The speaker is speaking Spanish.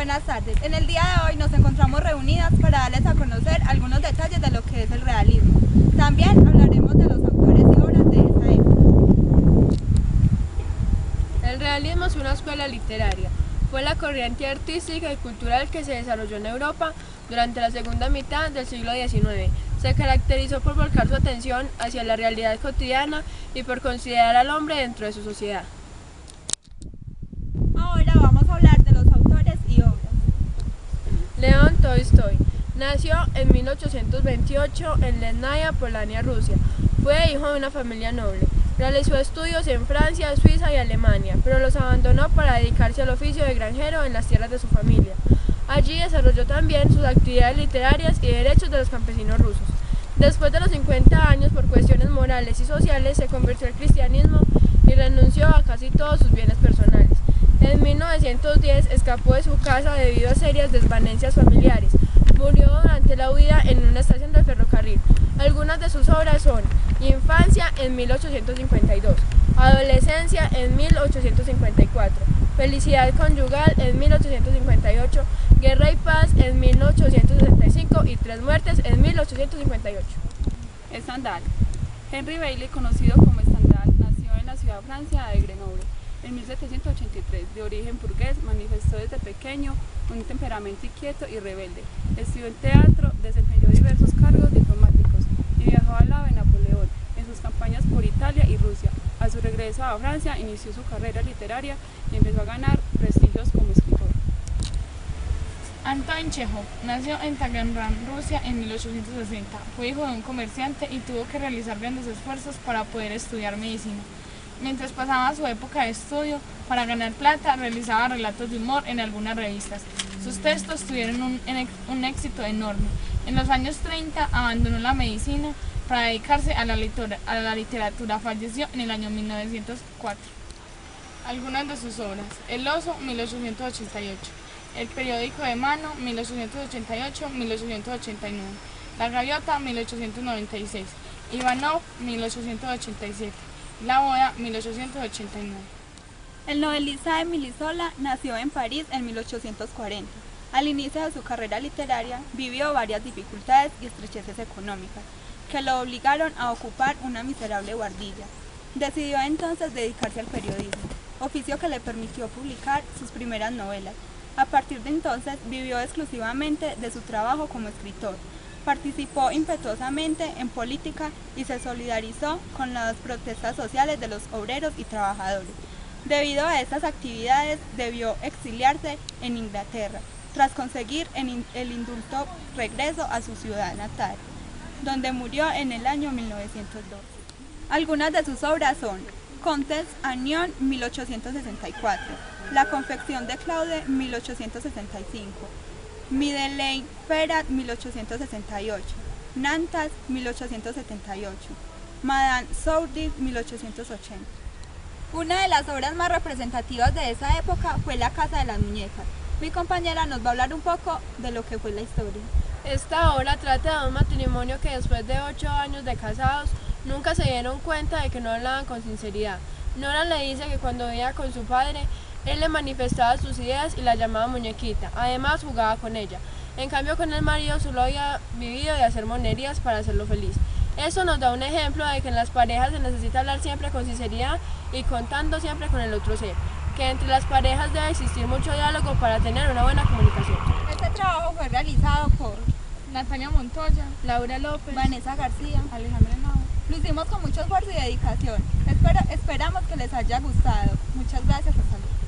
Buenas tardes. En el día de hoy nos encontramos reunidas para darles a conocer algunos detalles de lo que es el realismo. También hablaremos de los autores y obras de esa época. El realismo es una escuela literaria. Fue la corriente artística y cultural que se desarrolló en Europa durante la segunda mitad del siglo XIX. Se caracterizó por volcar su atención hacia la realidad cotidiana y por considerar al hombre dentro de su sociedad. Ahora vamos a hablar de los autores y obras. León Tolstoy nació en 1828 en Lesnaya, Polonia, Rusia. Fue hijo de una familia noble. Realizó estudios en Francia, Suiza y Alemania, pero los abandonó para dedicarse al oficio de granjero en las tierras de su familia. Allí desarrolló también sus actividades literarias y derechos de los campesinos rusos. Después de los 50 años, por cuestiones morales y sociales, se convirtió al cristianismo y renunció a casi todos sus bienes personales. En 1910 escapó de su casa debido a serias desvanencias familiares. Murió durante la huida en una estación del ferrocarril. Algunas de sus obras son Infancia en 1852, Adolescencia en 1854, Felicidad conyugal en 1858, Guerra y paz en 1865 y Tres muertes en 1858. Stendhal. Henry Bailey, conocido como Stendhal, nació en la ciudad de Francia de Grenoble. En 1783, de origen burgués, manifestó desde pequeño un temperamento inquieto y rebelde. Estudió en teatro, desempeñó diversos cargos diplomáticos y viajó al lado de Napoleón en sus campañas por Italia y Rusia. A su regreso a Francia, inició su carrera literaria y empezó a ganar prestigios como escritor. Anton Chejov nació en Taganrog, Rusia, en 1860. Fue hijo de un comerciante y tuvo que realizar grandes esfuerzos para poder estudiar medicina. Mientras pasaba su época de estudio, para ganar plata, realizaba relatos de humor en algunas revistas. Sus textos tuvieron un éxito enorme. En los años 30 abandonó la medicina para dedicarse a la literatura. Falleció en el año 1904. Algunas de sus obras: El oso, 1888. El periódico de mano, 1888-1889. La gaviota, 1896. Ivanov, 1887. La boda, 1889. El novelista Émile Zola nació en París en 1840. Al inicio de su carrera literaria, vivió varias dificultades y estrecheces económicas, que lo obligaron a ocupar una miserable buhardilla. Decidió entonces dedicarse al periodismo, oficio que le permitió publicar sus primeras novelas. A partir de entonces vivió exclusivamente de su trabajo como escritor. Participó impetuosamente en política y se solidarizó con las protestas sociales de los obreros y trabajadores. Debido a estas actividades debió exiliarse en Inglaterra, tras conseguir el indulto regreso a su ciudad natal, donde murió en el año 1912. Algunas de sus obras son Comtes Agnon, 1864, La confección de Claude, 1865, Madeleine Perrat, 1868, Nantas, 1878, Madame Sourdis, 1880. Una de las obras más representativas de esa época fue La casa de las muñecas. Mi compañera nos va a hablar un poco de lo que fue la historia. Esta obra trata de un matrimonio que después de 8 años de casados nunca se dieron cuenta de que no hablaban con sinceridad. Nora le dice que cuando vivía con su padre, él le manifestaba sus ideas y la llamaba muñequita. Además jugaba con ella. En cambio con el marido solo había vivido de hacer monerías para hacerlo feliz. Eso nos da un ejemplo de que en las parejas se necesita hablar siempre con sinceridad y contando siempre con el otro ser. Que entre las parejas debe existir mucho diálogo para tener una buena comunicación. Este trabajo fue realizado por Natalia Montoya, Laura López, Vanessa García. Alejandra Henao. Lo hicimos con mucho esfuerzo y dedicación. Esperamos que les haya gustado. Muchas gracias, hasta luego.